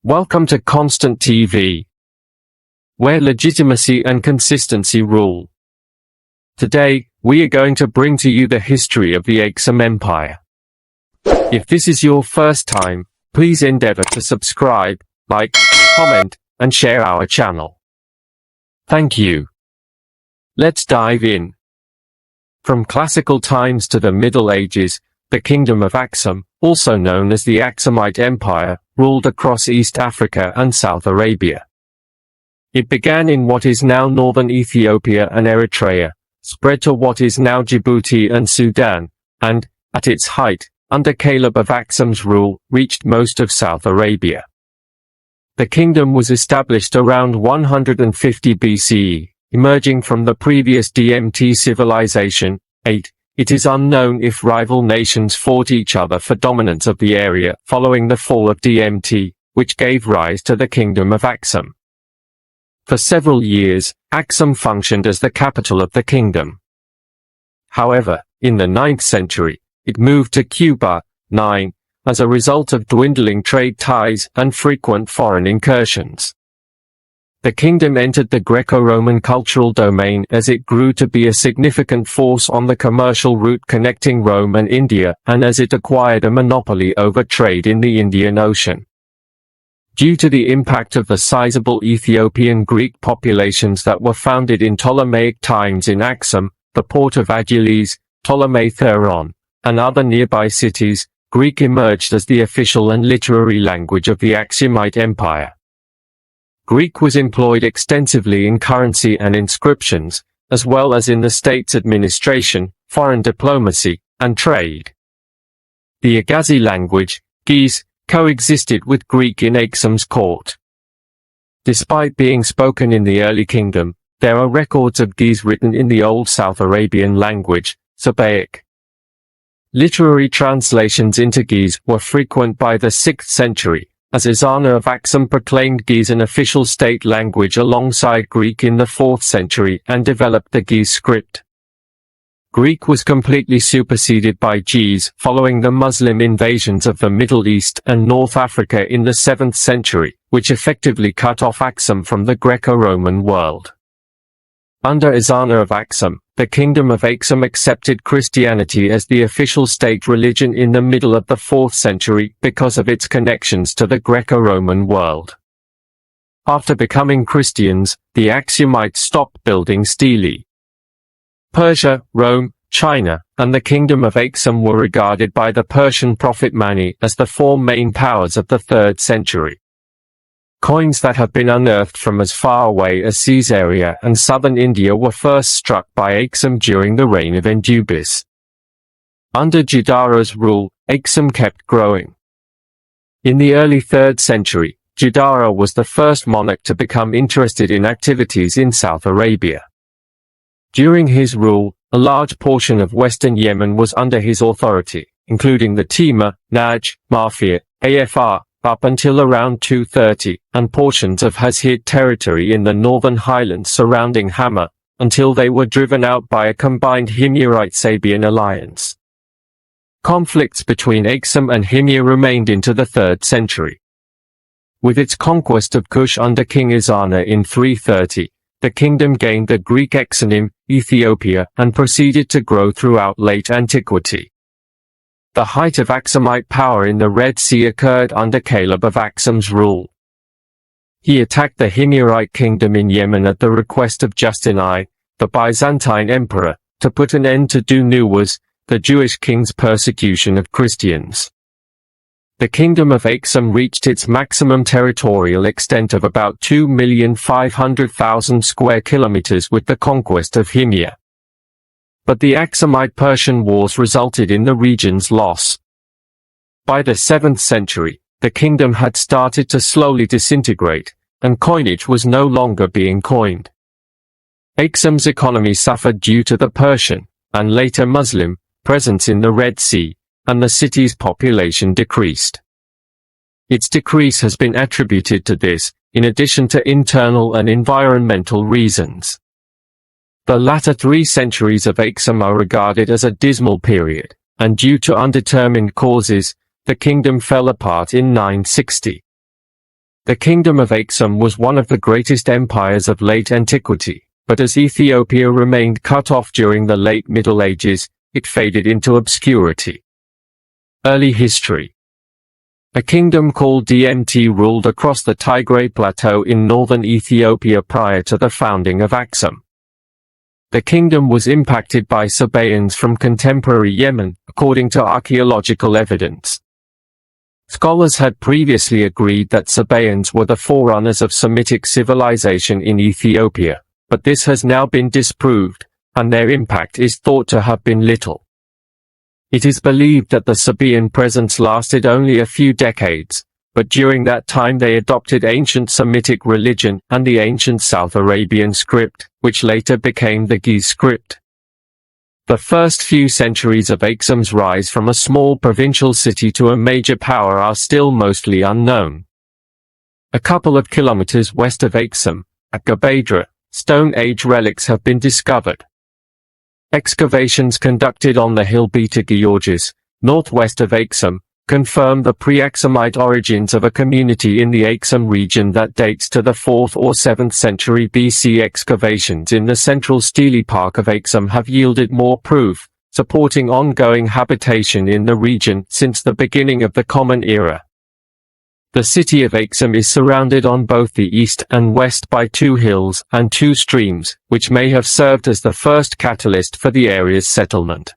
Welcome to Constant TV, where legitimacy and consistency rule. Today, we are going to bring to you the history of the Aksum Empire. If this is your first time, please endeavor to subscribe, like, comment, and share our channel. Thank you. Let's dive in. From classical times to the Middle Ages, the Kingdom of Axum, also known as the Aksumite Empire, ruled across East Africa and South Arabia. It began in what is now northern Ethiopia and Eritrea, spread to what is now Djibouti and Sudan, and, at its height, under Caleb of Axum's rule, reached most of South Arabia. The kingdom was established around 150 BCE, emerging from the previous Dmt civilization. 8. It is unknown if rival nations fought each other for dominance of the area following the fall of Dmt, which gave rise to the Kingdom of Axum. For several years, Axum functioned as the capital of the kingdom. However, in the 9th century, it moved to Cuba, 9, as a result of dwindling trade ties and frequent foreign incursions. The kingdom entered the Greco-Roman cultural domain as it grew to be a significant force on the commercial route connecting Rome and India, and as it acquired a monopoly over trade in the Indian Ocean. Due to the impact of the sizable Ethiopian Greek populations that were founded in Ptolemaic times in Axum, the port of Agilis, Ptolemy-Theron, and other nearby cities, Greek emerged as the official and literary language of the Aksumite Empire. Greek was employed extensively in currency and inscriptions, as well as in the state's administration, foreign diplomacy, and trade. The Agazi language, Ge'ez, coexisted with Greek in Aksum's court. Despite being spoken in the early kingdom, there are records of Ge'ez written in the Old South Arabian language, Sabaean. Literary translations into Ge'ez were frequent by the 6th century, as Ezana of Axum proclaimed Ge'ez an official state language alongside Greek in the 4th century and developed the Ge'ez script. Greek was completely superseded by Ge'ez following the Muslim invasions of the Middle East and North Africa in the 7th century, which effectively cut off Axum from the Greco-Roman world. Under Ezana of Axum, the Kingdom of Axum accepted Christianity as the official state religion in the middle of the 4th century because of its connections to the Greco-Roman world. After becoming Christians, the Aksumites stopped building stele. Persia, Rome, China, and the Kingdom of Axum were regarded by the Persian prophet Mani as the 4 main powers of the 3rd century. Coins that have been unearthed from as far away as Caesarea and southern India were first struck by Axum during the reign of Endubis. Under Ge'ez's rule, Axum kept growing. In the early 3rd century, Ge'ez was the first monarch to become interested in activities in South Arabia. During his rule, a large portion of western Yemen was under his authority, including the Timur, Najd, Mafia, Afr, up until around 230, and portions of Hashid territory in the northern highlands surrounding Hama, until they were driven out by a combined Himyarite-Sabaean alliance. Conflicts between Axum and Himyar remained into the 3rd century. With its conquest of Kush under King Ezana in 330, the kingdom gained the Greek exonym, Ethiopia, and proceeded to grow throughout late antiquity. The height of Aksumite power in the Red Sea occurred under Caleb of Axum's rule. He attacked the Himyarite kingdom in Yemen at the request of Justin I, the Byzantine emperor, to put an end to Dunuwas, the Jewish king's persecution of Christians. The Kingdom of Axum reached its maximum territorial extent of about 2,500,000 square kilometers with the conquest of Himyar. But the Aksumite-Persian wars resulted in the region's loss. By the 7th century, the kingdom had started to slowly disintegrate, and coinage was no longer being coined. Axum's economy suffered due to the Persian, and later Muslim, presence in the Red Sea, and the city's population decreased. Its decrease has been attributed to this, in addition to internal and environmental reasons. The latter 3 centuries of Axum are regarded as a dismal period, and due to undetermined causes, the kingdom fell apart in 960. The kingdom of Axum was one of the greatest empires of late antiquity, but as Ethiopia remained cut off during the late Middle Ages, it faded into obscurity. Early history. A kingdom called Dmt ruled across the Tigray plateau in northern Ethiopia prior to the founding of Axum. The kingdom was impacted by Sabaeans from contemporary Yemen, according to archaeological evidence. Scholars had previously agreed that Sabaeans were the forerunners of Semitic civilization in Ethiopia, but this has now been disproved, and their impact is thought to have been little. It is believed that the Sabaean presence lasted only a few decades, but during that time they adopted Ancient Semitic religion and the Ancient South Arabian script, which later became the Ge'ez script. The first few centuries of Axum's rise from a small provincial city to a major power are still mostly unknown. A couple of kilometers west of Axum, at Gobedra, Stone Age relics have been discovered. Excavations conducted on the hill Beta Giyorgis, northwest of Axum, confirm the pre-Aksumite origins of a community in the Axum region that dates to the 4th or 7th century BC. Excavations in the central Stele Park of Axum have yielded more proof, supporting ongoing habitation in the region since the beginning of the Common Era. The city of Axum is surrounded on both the east and west by 2 hills and 2 streams, which may have served as the first catalyst for the area's settlement.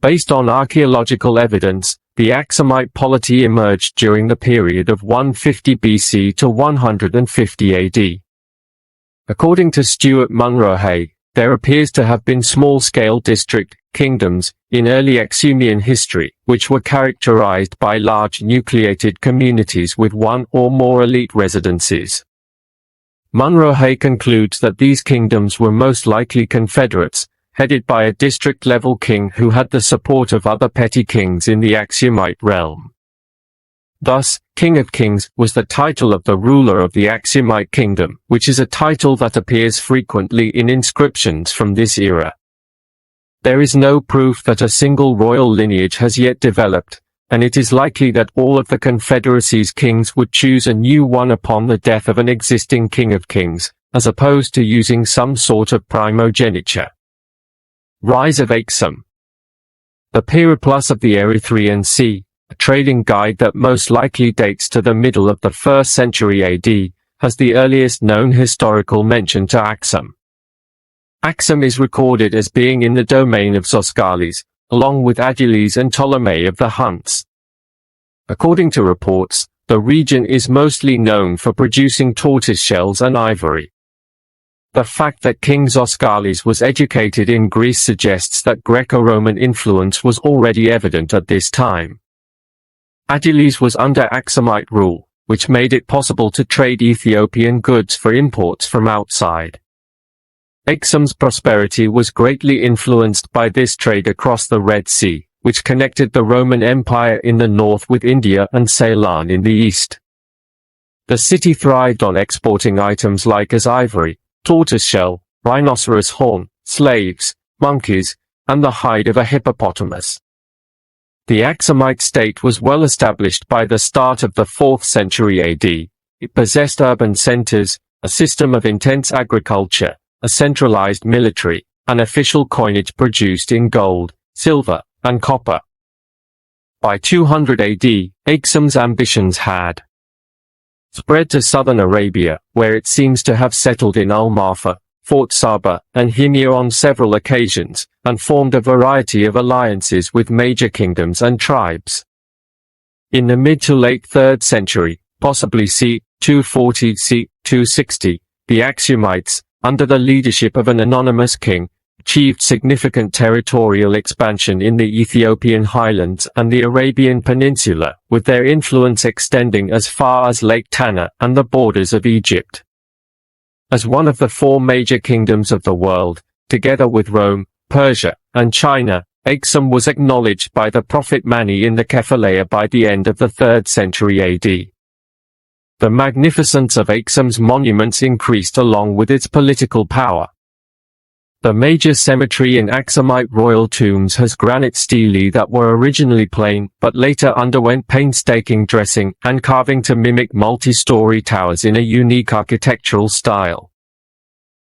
Based on archaeological evidence, the Aksumite polity emerged during the period of 150 BC to 150 AD. According to Stuart Munrohay, there appears to have been small-scale district kingdoms in early Axumian history, which were characterized by large nucleated communities with one or more elite residences. Munrohay concludes that these kingdoms were most likely confederates, headed by a district-level king who had the support of other petty kings in the Aksumite realm. Thus, King of Kings was the title of the ruler of the Aksumite kingdom, which is a title that appears frequently in inscriptions from this era. There is no proof that a single royal lineage has yet developed, and it is likely that all of the Confederacy's kings would choose a new one upon the death of an existing King of Kings, as opposed to using some sort of primogeniture. Rise of Axum. The Periplus of the Erythraean Sea, a trading guide that most likely dates to the middle of the 1st century AD, has the earliest known historical mention to Axum. Axum is recorded as being in the domain of Zoskalis, along with Adulis and Ptolemy of the Huns. According to reports, the region is mostly known for producing tortoise shells and ivory. The fact that King Zoskalis was educated in Greece suggests that Greco-Roman influence was already evident at this time. Adulis was under Aksumite rule, which made it possible to trade Ethiopian goods for imports from outside. Axum's prosperity was greatly influenced by this trade across the Red Sea, which connected the Roman Empire in the north with India and Ceylon in the east. The city thrived on exporting items like ivory, tortoiseshell, rhinoceros horn, slaves, monkeys, and the hide of a hippopotamus. The Aksumite state was well established by the start of the 4th century AD. It possessed urban centers, a system of intense agriculture, a centralized military, and official coinage produced in gold, silver, and copper. By 200 AD, Axum's ambitions had spread to southern Arabia, where it seems to have settled in Al-Marfa, Fort Saba, and Himyar on several occasions, and formed a variety of alliances with major kingdoms and tribes. In the mid to late 3rd century, possibly c. 240 c. 260, the Aksumites, under the leadership of an anonymous king, achieved significant territorial expansion in the Ethiopian highlands and the Arabian Peninsula, with their influence extending as far as Lake Tana and the borders of Egypt. As one of the 4 major kingdoms of the world, together with Rome, Persia, and China, Axum was acknowledged by the prophet Mani in the Kephaleia by the end of the 3rd century AD. The magnificence of Axum's monuments increased along with its political power. The major cemetery in Aksumite royal tombs has granite stelae that were originally plain, but later underwent painstaking dressing and carving to mimic multi-story towers in a unique architectural style.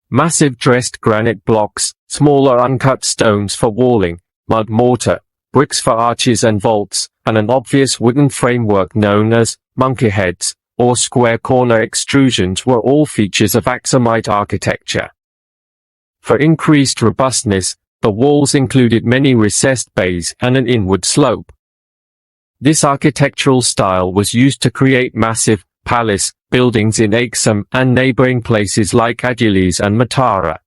Massive dressed granite blocks, smaller uncut stones for walling, mud mortar, bricks for arches and vaults, and an obvious wooden framework known as monkey heads or square corner extrusions were all features of Aksumite architecture. For increased robustness, the walls included many recessed bays and an inward slope. This architectural style was used to create massive palace buildings in Axum and neighboring places like Agilis and Matara.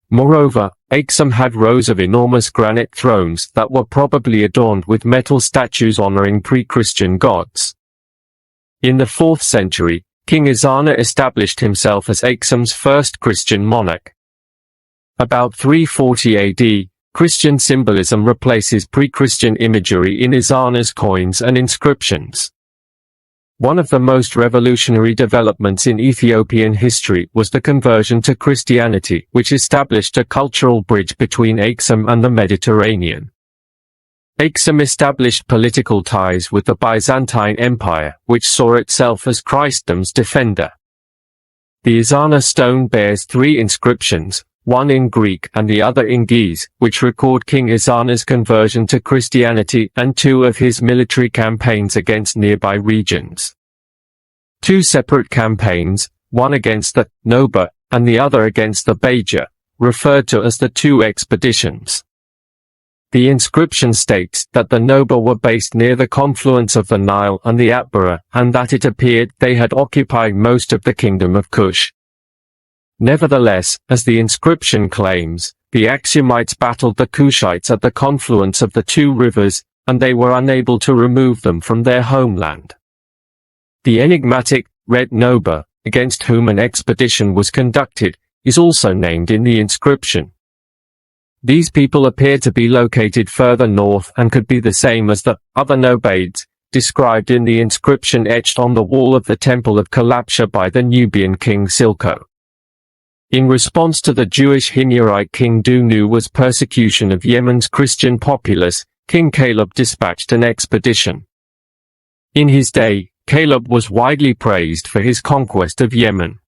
Moreover, Axum had rows of enormous granite thrones that were probably adorned with metal statues honoring pre-Christian gods. In the 4th century, King Ezana established himself as Aksum's first Christian monarch. About 340 AD, Christian symbolism replaces pre-Christian imagery in Ezana's coins and inscriptions. One of the most revolutionary developments in Ethiopian history was the conversion to Christianity, which established a cultural bridge between Axum and the Mediterranean. Axum established political ties with the Byzantine Empire, which saw itself as Christendom's defender. The Ezana stone bears 3 inscriptions, one in Greek and the other in Ge'ez, which record King Ezana's conversion to Christianity and 2 of his military campaigns against nearby regions. 2 separate campaigns, one against the Noba and the other against the Beja, referred to as the 2 expeditions. The inscription states that the Noba were based near the confluence of the Nile and the Atbara, and that it appeared they had occupied most of the kingdom of Kush. Nevertheless, as the inscription claims, the Aksumites battled the Kushites at the confluence of the 2 rivers, and they were unable to remove them from their homeland. The enigmatic Red Noba, against whom an expedition was conducted, is also named in the inscription. These people appear to be located further north and could be the same as the other Nobades, described in the inscription etched on the wall of the Temple of Kalabsha by the Nubian king Silko. In response to the Jewish Himyarite king Dunuwa's persecution of Yemen's Christian populace, King Caleb dispatched an expedition. In his day, Caleb was widely praised for his conquest of Yemen.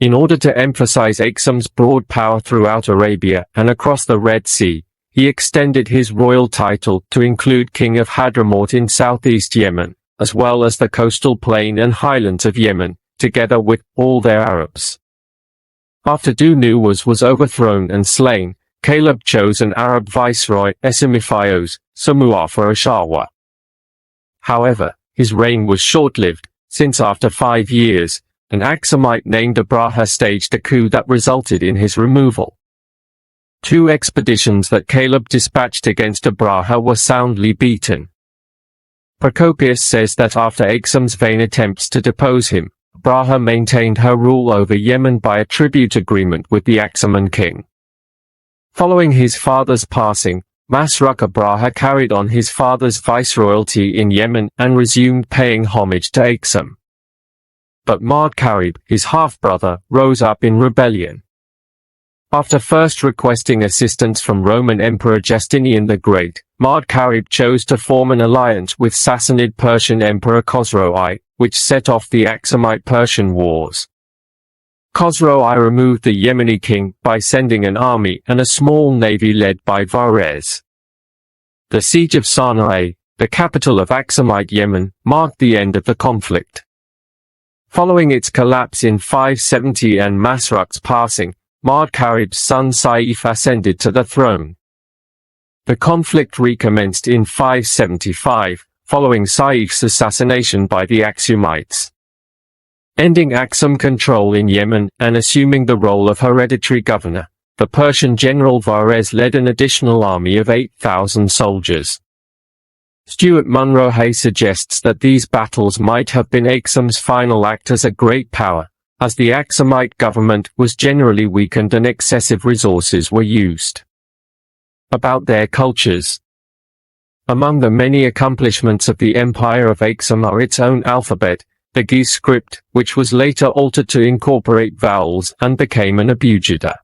In order to emphasize Aksum's broad power throughout Arabia and across the Red Sea, he extended his royal title to include King of Hadramaut in southeast Yemen, as well as the coastal plain and highlands of Yemen, together with all their Arabs. After Dunuwas was overthrown and slain, Caleb chose an Arab viceroy, Esamiphios, Samuafa Ashawa. However, his reign was short-lived, since after 5 years, an Aksumite named Abraha staged a coup that resulted in his removal. 2 expeditions that Caleb dispatched against Abraha were soundly beaten. Procopius says that after Aksum's vain attempts to depose him, Abraha maintained her rule over Yemen by a tribute agreement with the Aksuman king. Following his father's passing, Masruk Abraha carried on his father's viceroyalty in Yemen and resumed paying homage to Axum. But Mardkarib, his half-brother, rose up in rebellion. After first requesting assistance from Roman Emperor Justinian the Great, Mardkarib chose to form an alliance with Sassanid Persian Emperor Khosrow I, which set off the Aksumite-Persian Wars. Khosrow I removed the Yemeni king by sending an army and a small navy led by Varez. The siege of Sana'a, the capital of Aksumite Yemen, marked the end of the conflict. Following its collapse in 570 and Masruk's passing, Mardkarib's son Saif ascended to the throne. The conflict recommenced in 575, following Saif's assassination by the Aksumites. Ending Axum control in Yemen and assuming the role of hereditary governor, the Persian general Varez led an additional army of 8,000 soldiers. Stuart Munro suggests that these battles might have been Aksum's final act as a great power, as the Aksumite government was generally weakened and excessive resources were used. About their cultures. Among the many accomplishments of the Empire of Axum are its own alphabet, the Ge'ez script, which was later altered to incorporate vowels and became an abugida.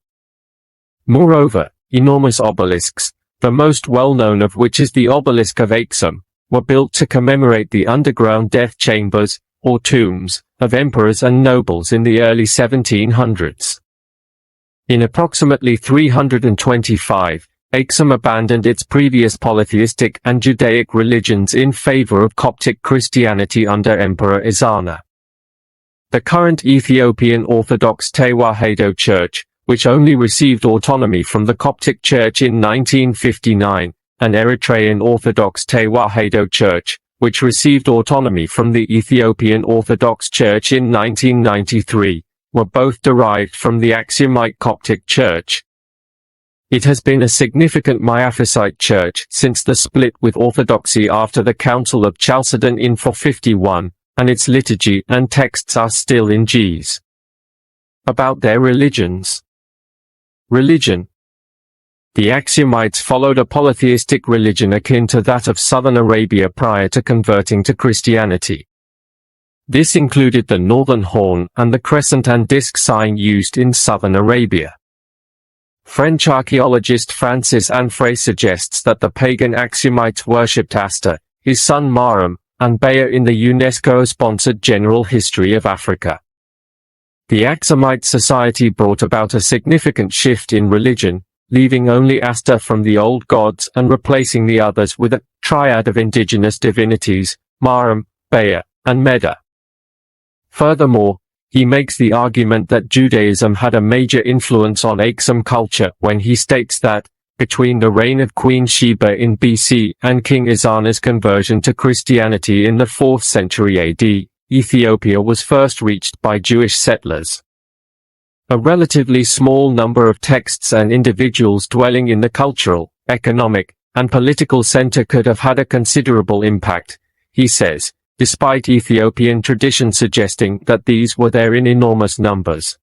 Moreover, enormous obelisks, the most well-known of which is the obelisk of Axum, were built to commemorate the underground death chambers, or tombs, of emperors and nobles in the early 1700s. In approximately 325, Axum abandoned its previous polytheistic and Judaic religions in favor of Coptic Christianity under Emperor Ezana. The current Ethiopian Orthodox Tewahedo Church, which only received autonomy from the Coptic Church in 1959, and Eritrean Orthodox Tewahedo Church, which received autonomy from the Ethiopian Orthodox Church in 1993, were both derived from the Aksumite Coptic Church. It has been a significant Miaphysite church since the split with Orthodoxy after the Council of Chalcedon in 451, and its liturgy and texts are still in Ge'ez. About their religions. Religion. The Aksumites followed a polytheistic religion akin to that of southern Arabia prior to converting to Christianity. This included the northern horn and the crescent and disk sign used in southern Arabia. French archaeologist Francis Anfray suggests that the pagan Aksumites worshipped Aster, his son Marum, and Bea in the UNESCO-sponsored General History of Africa. The Aksumite society brought about a significant shift in religion, leaving only Aster from the old gods and replacing the others with a triad of indigenous divinities, Marum, Bea, and Meda. Furthermore, he makes the argument that Judaism had a major influence on Axum culture when he states that, between the reign of Queen Sheba in BC and King Ezana's conversion to Christianity in the 4th century AD, Ethiopia was first reached by Jewish settlers. A relatively small number of texts and individuals dwelling in the cultural, economic, and political center could have had a considerable impact, he says, despite Ethiopian tradition suggesting that these were there in enormous numbers.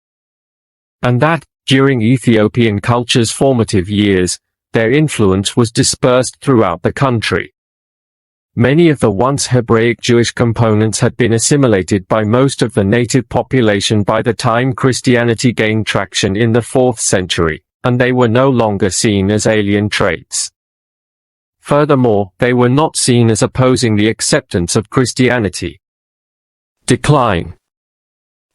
And that, during Ethiopian culture's formative years, their influence was dispersed throughout the country. Many of the once Hebraic Jewish components had been assimilated by most of the native population by the time Christianity gained traction in the 4th century, and they were no longer seen as alien traits. Furthermore, they were not seen as opposing the acceptance of Christianity. Decline.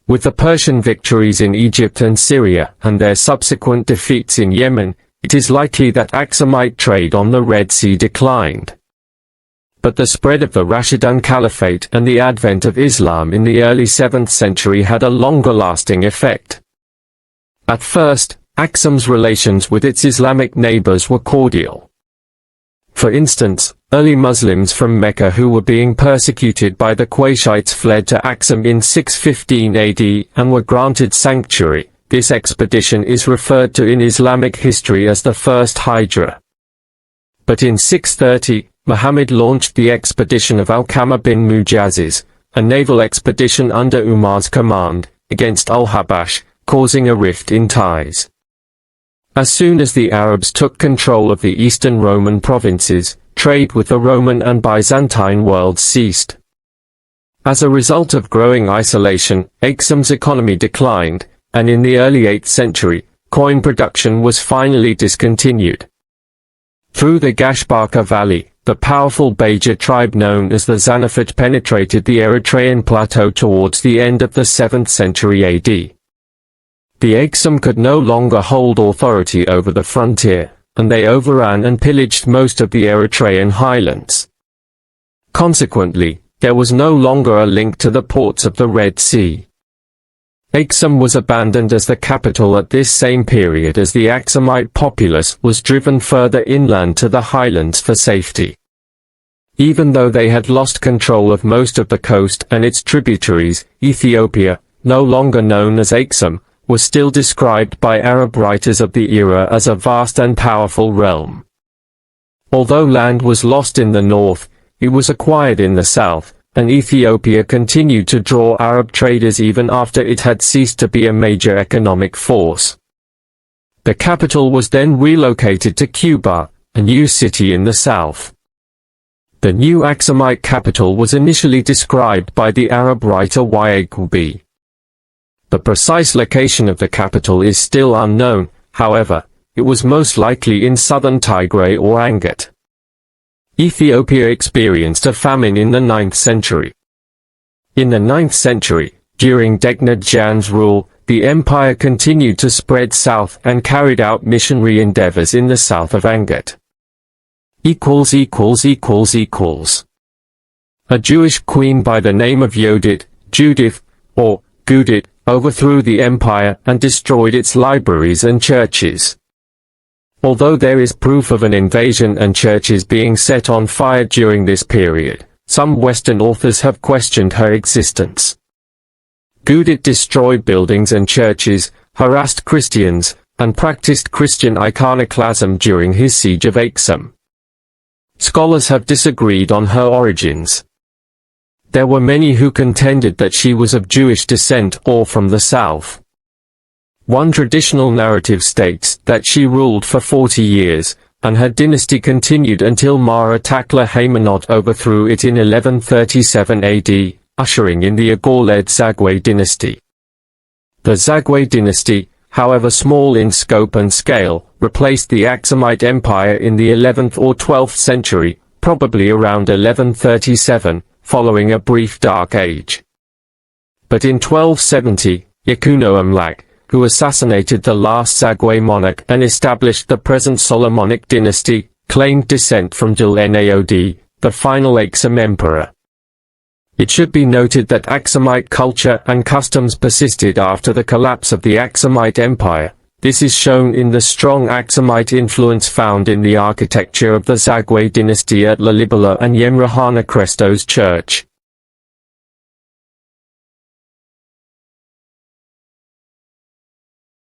With the Persian victories in Egypt and Syria and their subsequent defeats in Yemen, it is likely that Aksumite trade on the Red Sea declined. But the spread of the Rashidun Caliphate and the advent of Islam in the early 7th century had a longer-lasting effect. At first, Aksum's relations with its Islamic neighbors were cordial. For instance, early Muslims from Mecca who were being persecuted by the Qurayshites fled to Axum in 615 AD and were granted sanctuary. This expedition is referred to in Islamic history as the First Hijra. But in 630, Muhammad launched the expedition of Alqamah bin Mujaziz, a naval expedition under Umar's command, against al-Habash, causing a rift in ties. As soon as the Arabs took control of the eastern Roman provinces, trade with the Roman and Byzantine worlds ceased. As a result of growing isolation, Axum's economy declined, and in the early 8th century, coin production was finally discontinued. Through the Gashbarka Valley, the powerful Beja tribe known as the Zanafet penetrated the Eritrean plateau towards the end of the 7th century AD. The Axum could no longer hold authority over the frontier, and they overran and pillaged most of the Eritrean highlands. Consequently, there was no longer a link to the ports of the Red Sea. Axum was abandoned as the capital at this same period as the Aksumite populace was driven further inland to the highlands for safety. Even though they had lost control of most of the coast and its tributaries, Ethiopia, no longer known as Axum, was still described by Arab writers of the era as a vast and powerful realm. Although land was lost in the north, it was acquired in the south, and Ethiopia continued to draw Arab traders even after it had ceased to be a major economic force. The capital was then relocated to Cuba, a new city in the south. The new Aksumite capital was initially described by the Arab writer Yaqubi. The precise location of the capital is still unknown, however, it was most likely in southern Tigray or Angat. Ethiopia experienced a famine in the 9th century. In the 9th century, during Dģmt's rule, the empire continued to spread south and carried out missionary endeavors in the south of Angat. A Jewish queen by the name of Judith, or Gudit, overthrew the empire and destroyed its libraries and churches. Although there is proof of an invasion and churches being set on fire during this period, some Western authors have questioned her existence. Gudit destroyed buildings and churches, harassed Christians, and practiced Christian iconoclasm during his siege of Axum. Scholars have disagreed on her origins. There were many who contended that she was of Jewish descent or from the south. One traditional narrative states that she ruled for 40 years, and her dynasty continued until Mara Takla Haymanot overthrew it in 1137 AD, ushering in the Agor-led Zagwe dynasty. The Zagwe dynasty, however small in scope and scale, replaced the Aksumite Empire in the 11th or 12th century, probably around 1137, following a brief dark age. But in 1270, Yakuno-Amlak, who assassinated the last Zagwe monarch and established the present Solomonic dynasty, claimed descent from Dλ-Naod, the final Axum emperor. It should be noted that Aksumite culture and customs persisted after the collapse of the Aksumite Empire. This is shown in the strong Aksumite influence found in the architecture of the Zagwe dynasty at Lalibela and Yemrahana Christos Church.